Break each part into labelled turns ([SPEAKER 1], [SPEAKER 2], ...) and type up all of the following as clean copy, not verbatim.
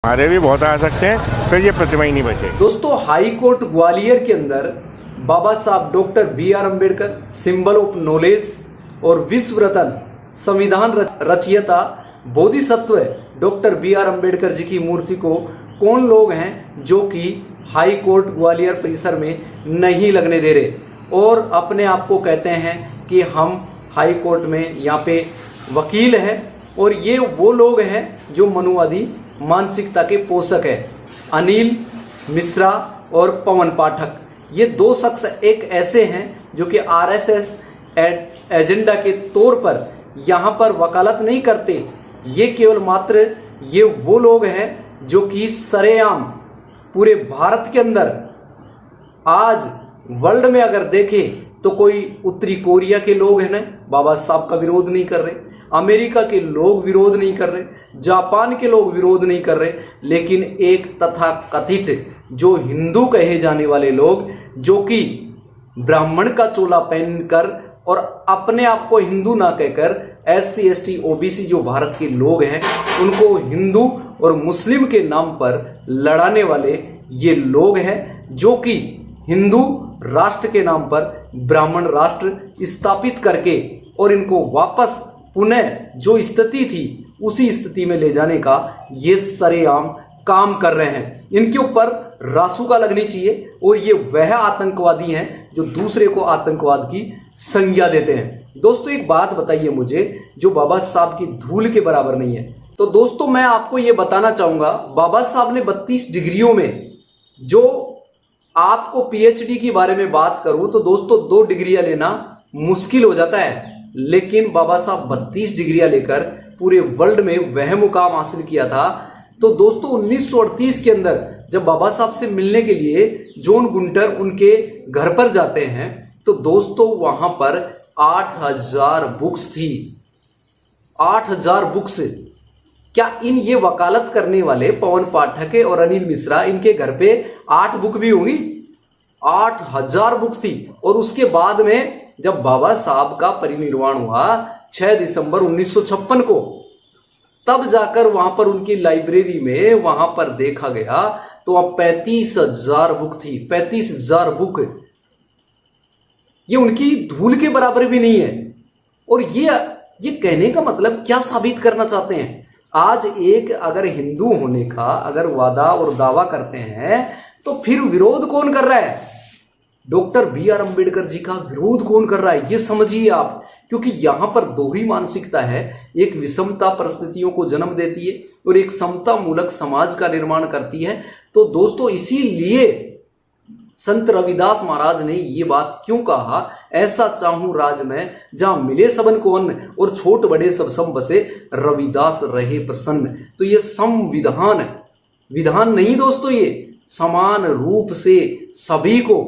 [SPEAKER 1] हमारे भी बहुत आ सकते हैं, फिर ये प्रतिमा ही नहीं बचे।
[SPEAKER 2] दोस्तों, हाई कोर्ट ग्वालियर के अंदर Baba Saheb doctor B R. Ambedkar, symbol of knowledge और विश्व रत्न संविधान रचयिता बोधिसत्व डॉक्टर बी.आर. अम्बेडकर जी की मूर्ति को कौन लोग हैं जो कि हाई कोर्ट ग्वालियर परिसर में नहीं लगने दे रहे और अपने आप को कहते हैं कि हम हाई कोर्ट में यहाँ पे वकील हैं। और ये वो लोग हैं जो मनुवादी मानसिकता के पोषक है, अनिल मिश्रा और पवन पाठक। ये दो शख्स एक ऐसे हैं जो कि आरएसएस एजेंडा के तौर पर यहाँ पर वकालत नहीं करते। ये केवल मात्र ये वो लोग हैं जो कि सरेआम पूरे भारत के अंदर आज वर्ल्ड में अगर देखें तो कोई उत्तरी कोरिया के लोग हैं ना बाबा साहब का विरोध नहीं कर रहे, अमेरिका के लोग विरोध नहीं कर रहे, जापान के लोग विरोध नहीं कर रहे, लेकिन एक तथाकथित जो हिंदू कहे जाने वाले लोग जो कि ब्राह्मण का चोला पहनकर और अपने आप को हिंदू ना कहकर SC ST OBC जो भारत के लोग हैं उनको हिंदू और मुस्लिम के नाम पर लड़ाने वाले ये लोग हैं जो कि हिंदू राष्ट्र के नाम पर ब्राह्मण राष्ट्र स्थापित करके और इनको वापस पुनः जो स्थिति थी उसी स्थिति में ले जाने का ये सरेआम काम कर रहे हैं। इनके ऊपर रासुका लगनी चाहिए और ये वह आतंकवादी हैं जो दूसरे को आतंकवाद की संज्ञा देते हैं। दोस्तों, एक बात बताइए मुझे जो बाबा साहब की धूल के बराबर नहीं है। तो दोस्तों, मैं आपको ये बताना चाहूंगा, बाबा साहब ने 32 डिग्रियों में जो आपको PhD के बारे में बात करूं तो दोस्तों 2 डिग्रियां लेना मुश्किल हो जाता है, लेकिन बाबा साहब 32 डिग्रियां लेकर पूरे वर्ल्ड में वह मुकाम हासिल किया था। तो दोस्तों 1938 के अंदर जब बाबा साहब से मिलने के लिए जॉन गुंटर उनके घर पर जाते हैं तो दोस्तों वहां पर 8000 बुक्स थी। 8000 बुक्स। क्या इन ये वकालत करने वाले पवन पाठक और अनिल मिश्रा इनके घर पे 8 बुक भी होंगी? 8000 बुक थी। और उसके बाद में जब बाबा साहब का परिनिर्वाण हुआ 6 दिसंबर 1956 को, तब जाकर वहां पर उनकी लाइब्रेरी में वहां पर देखा गया तो वहां 35,000 बुक थी। 35,000 बुक। ये उनकी धूल के बराबर भी नहीं है। और ये कहने का मतलब क्या साबित करना चाहते हैं? आज एक अगर हिंदू होने का अगर वादा और दावा करते हैं तो फिर विरोध कौन कर रहा है? Doctor B R. अम्बेडकर जी का विरोध कौन कर रहा है? ये समझिए आप, क्योंकि यहां पर दोहरी मानसिकता है। एक विषमता परिस्थितियों को जन्म देती है और एक समता मूलक समाज का निर्माण करती है। तो दोस्तों इसीलिए संत रविदास महाराज ने ये बात क्यों कहा, ऐसा चाहूं राज में जहां मिले सबन को अन्न और छोट बड़े सब सम बसे रविदास रहे प्रसन्न। तो ये संविधान विधान नहीं दोस्तों, ये समान रूप से सभी को,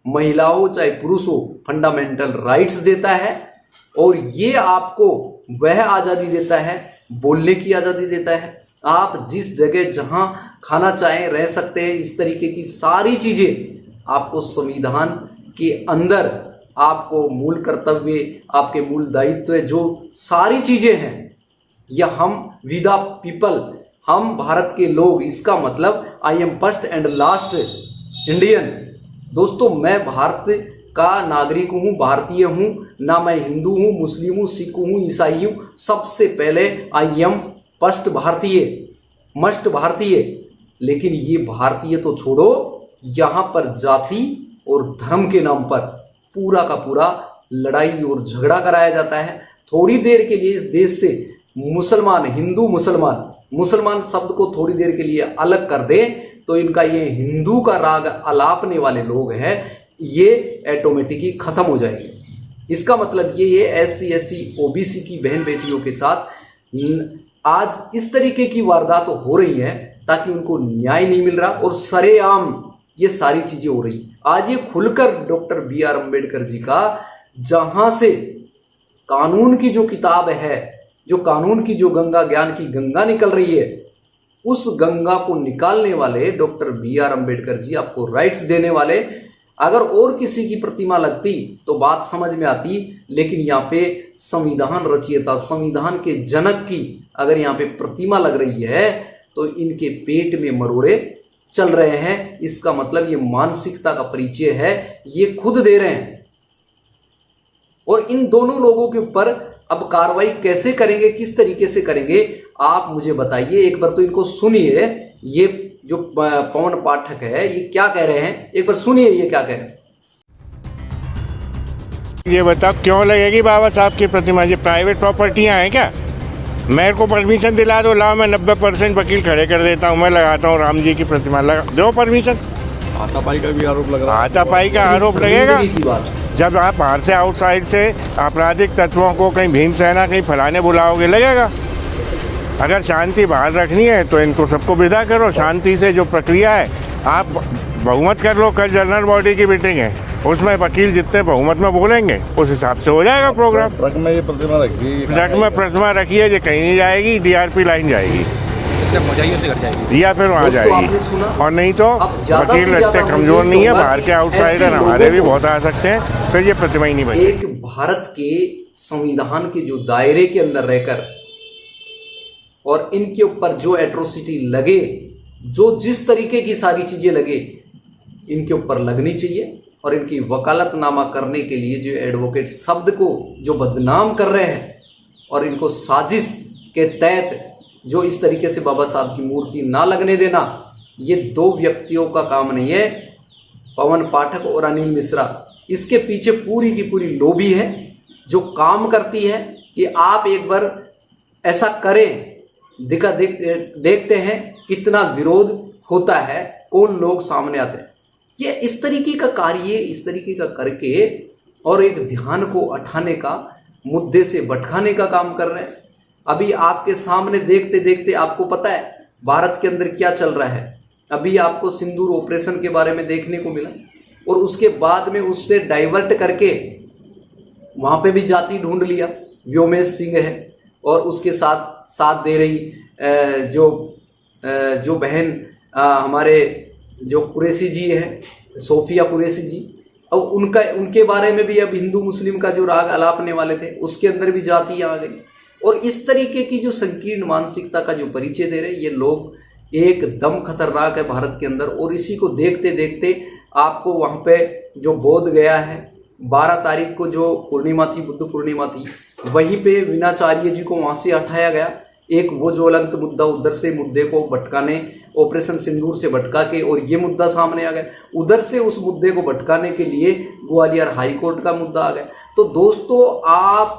[SPEAKER 2] महिलाओं चाहे पुरुष हो, फंडामेंटल राइट्स देता है। और ये आपको वह आज़ादी देता है, बोलने की आज़ादी देता है। आप जिस जगह जहां खाना चाहें रह सकते हैं। इस तरीके की सारी चीज़ें आपको संविधान के अंदर, आपको मूल कर्तव्य, आपके मूल दायित्व, जो सारी चीज़ें हैं, यह हम वी द पीपल, हम भारत के लोग, इसका मतलब I am first and last Indian. दोस्तों, मैं भारत का नागरिक हूँ, भारतीय हूँ, ना मैं हिंदू हूँ, मुस्लिम हूँ, सिख हूँ, ईसाई हूँ। सबसे पहले आई एम फर्स्ट भारतीय, मस्ट भारतीय। लेकिन ये भारतीय तो छोड़ो, यहाँ पर जाति और धर्म के नाम पर पूरा का पूरा लड़ाई और झगड़ा कराया जाता है। थोड़ी देर के लिए इस देश से मुसलमान, हिंदू मुसलमान शब्द को थोड़ी देर के लिए अलग कर दें तो इनका ये हिंदू का राग अलापने वाले लोग हैं, ये ऑटोमेटिकली खत्म हो जाएंगे। इसका मतलब ये SC ST OBC की बहन बेटियों के साथ आज इस तरीके की वारदात हो रही है ताकि उनको न्याय नहीं मिल रहा और सरेआम ये सारी चीजें हो रही। आज ये खुलकर डॉक्टर बी.आर. अम्बेडकर जी का, जहां से कानून की जो किताब है, जो कानून की जो गंगा, ज्ञान की गंगा निकल रही है, उस गंगा को निकालने वाले डॉक्टर बी.आर. अम्बेडकर जी, आपको राइट्स देने वाले। अगर और किसी की प्रतिमा लगती तो बात समझ में आती, लेकिन यहाँ पे संविधान रचयिता, संविधान के जनक की अगर यहाँ पे प्रतिमा लग रही है तो इनके पेट में मरोड़े चल रहे हैं। इसका मतलब ये मानसिकता का परिचय है, ये खुद दे रहे हैं। और इन दोनों लोगों के ऊपर अब कार्रवाई कैसे करेंगे, किस तरीके से करेंगे, आप मुझे बताइए। एक बार तो इनको सुनिए, ये जो पवन पाठक है ये क्या कह रहे हैं, एक बार सुनिए ये क्या कह रहे हैं।
[SPEAKER 1] ये बताओ क्यों लगेगी बाबा साहब की प्रतिमा? ये प्राइवेट प्रॉपर्टियां हैं क्या? मेरे को परमिशन दिला दो, लाओ मैं 90% वकील खड़े कर देता हूँ, मैं लगाता हूँ राम जी की प्रतिमा, लगा दो परमिशन।
[SPEAKER 3] हाथापाई का भी आरोप लग रहा है।
[SPEAKER 1] हाथापाई का आरोप लगेगा जब आप बाहर से आउटसाइड से आपराधिक तत्वों को कहीं भीमसेना कहीं फलाने बुलाओगे, लगेगा। अगर शांति बाहर रखनी है तो इनको सबको विदा करो, शांति से जो प्रक्रिया है आप बहुमत कर लो। कल जनरल बॉडी की मीटिंग है, उसमें वकील जितने बहुमत में बोलेंगे उस हिसाब से हो जाएगा प्रोग्राम।
[SPEAKER 3] ट्रक में ये प्रतिमा रखी,
[SPEAKER 1] ट्रक में प्रतिमा रखी है, ये कहीं नहीं जाएगी, DRP लाइन जाएगी या फिर वहाँ जाएगी। और नहीं तो वकील इतने कमजोर नहीं है, बाहर के आउटसाइडर हमारे भी बहुत आ सकते हैं, फिर ये प्रतिमा ही नहीं बनेगी।
[SPEAKER 2] एक भारत के संविधान के जो दायरे के अंदर रहकर और इनके ऊपर जो एट्रोसिटी लगे, जो जिस तरीके की सारी चीजें लगे, इनके ऊपर लगनी चाहिए। और इनकी वकालतनामा करने के लिए जो एडवोकेट शब्द को जो बदनाम कर रहे हैं और इनको साजिश के तहत जो इस तरीके से बाबा साहब की मूर्ति ना लगने देना, ये दो व्यक्तियों का काम नहीं है, पवन पाठक और अनिल मिश्रा। इसके पीछे पूरी की पूरी लॉबी है जो काम करती है कि आप एक बार ऐसा करें, देखते हैं कितना विरोध होता है, कौन लोग सामने आते हैं। ये इस तरीके का कार्य इस तरीके का करके और एक ध्यान को उठाने का, मुद्दे से भटकाने का काम कर रहे हैं। अभी आपके सामने देखते देखते आपको पता है भारत के अंदर क्या चल रहा है। अभी आपको सिंदूर ऑपरेशन के बारे में देखने को मिला और उसके बाद में उससे डाइवर्ट करके वहाँ पे भी जाति ढूंढ लिया। व्योमेश सिंह है और उसके साथ दे रही जो बहन हमारे जो कुरैशी जी है, सोफिया कुरैशी जी, और उनके बारे में भी अब हिंदू मुस्लिम का जो राग अलापने वाले थे उसके अंदर भी जातियाँ आ गई। और इस तरीके की जो संकीर्ण मानसिकता का जो परिचय दे रहे ये लोग, एकदम खतरनाक है भारत के अंदर। और इसी को देखते देखते आपको वहाँ पे जो बोध गया है 12 तारीख को जो पूर्णिमा थी, बुद्ध पूर्णिमा थी, वहीं पे वीणाचार्य जी को वहाँ से हटाया गया। एक वो ज्वलंत मुद्दा, उधर से मुद्दे को भटकाने, ऑपरेशन सिंदूर से भटका के, और ये मुद्दा सामने आ गया। उधर से उस मुद्दे को भटकाने के लिए ग्वालियर हाई कोर्ट का मुद्दा आ गया। तो दोस्तों, आप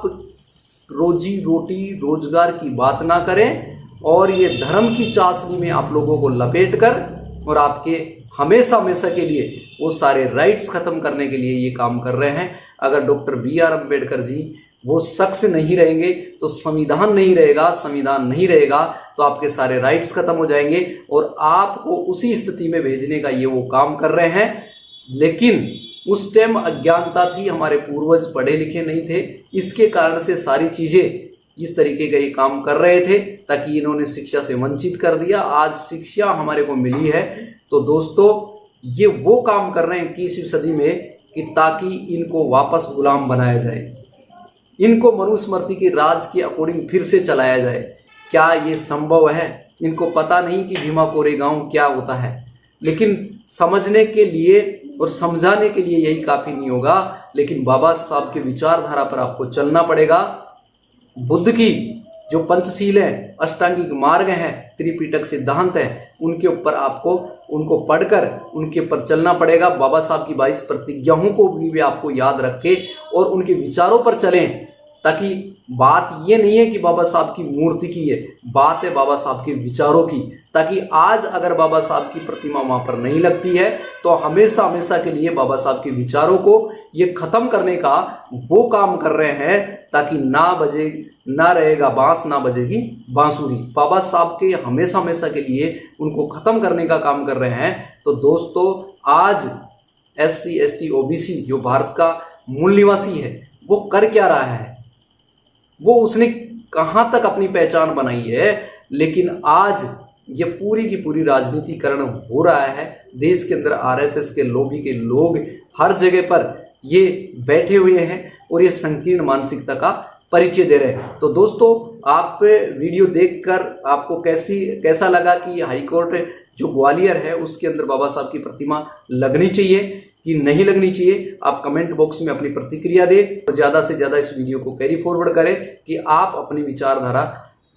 [SPEAKER 2] रोजी रोटी रोजगार की बात ना करें और ये धर्म की चाशनी में आप लोगों को लपेट कर और आपके हमेशा हमेशा के लिए वो सारे राइट्स खत्म करने के लिए ये काम कर रहे हैं। अगर डॉक्टर BR अम्बेडकर जी वो शख्स नहीं रहेंगे तो संविधान नहीं रहेगा, संविधान नहीं रहेगा तो आपके सारे राइट्स खत्म हो जाएंगे और आपको उसी स्थिति में भेजने का ये वो काम कर रहे हैं। लेकिन उस टाइम अज्ञानता थी, हमारे पूर्वज पढ़े लिखे नहीं थे, इसके कारण से सारी चीज़ें इस तरीके का ये काम कर रहे थे ताकि इन्होंने शिक्षा से वंचित कर दिया। आज शिक्षा हमारे को मिली है तो दोस्तों ये वो काम कर रहे हैं 21वीं सदी में कि ताकि इनको वापस गुलाम बनाया जाए, इनको मनुस्मृति के राज के अकॉर्डिंग फिर से चलाया जाए। क्या ये संभव है? इनको पता नहीं कि भीमा कोरेगांव क्या होता है, लेकिन समझने के लिए और समझाने के लिए यही काफ़ी नहीं होगा। लेकिन बाबा साहब के विचारधारा पर आपको चलना पड़ेगा। बुद्ध की जो पंचशील है, अष्टांगिक मार्ग हैं, त्रिपिटक सिद्धांत है, उनके ऊपर आपको उनको पढ़कर उनके ऊपर चलना पड़ेगा। बाबा साहब की 22 प्रतिज्ञाओं को भी आपको याद रखें और उनके विचारों पर चलें, ताकि बात ये नहीं है कि बाबा साहब की मूर्ति की है, बात है बाबा साहब के विचारों की। ताकि आज अगर बाबा साहब की प्रतिमा वहाँ पर नहीं लगती है तो हमेशा हमेशा के लिए बाबा साहब के विचारों को ये ख़त्म करने का वो काम कर रहे हैं ताकि ना रहेगा बांस, ना बजेगी बांसुरी। बाबा साहब के हमेशा हमेशा के लिए उनको ख़त्म करने का काम कर रहे हैं। तो दोस्तों, आज SC ST OBC जो भारत का मूल निवासी है वो कर क्या रहा है, वो उसने कहाँ तक अपनी पहचान बनाई है। लेकिन आज ये पूरी की पूरी राजनीतिकरण हो रहा है देश के अंदर। RSS के लॉबी के लोग हर जगह पर ये बैठे हुए हैं और ये संकीर्ण मानसिकता का परिचय दे रहे हैं। तो दोस्तों, आप वीडियो देखकर आपको कैसा लगा कि हाई कोर्ट जो ग्वालियर है उसके अंदर बाबा साहब की प्रतिमा लगनी चाहिए कि नहीं लगनी चाहिए, आप कमेंट बॉक्स में अपनी प्रतिक्रिया दें और ज़्यादा से ज़्यादा इस वीडियो को कैरी फॉरवर्ड करें कि आप अपनी विचारधारा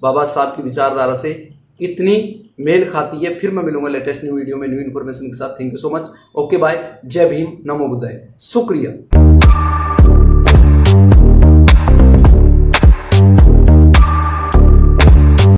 [SPEAKER 2] बाबा साहब की विचारधारा से कितनी मेल खाती है। फिर मैं मिलूंगा लेटेस्ट न्यू वीडियो में न्यू इन्फॉर्मेशन के साथ। Thank you so much. Okay bye. जय भीम, नमो बुद्धाय। शुक्रिया।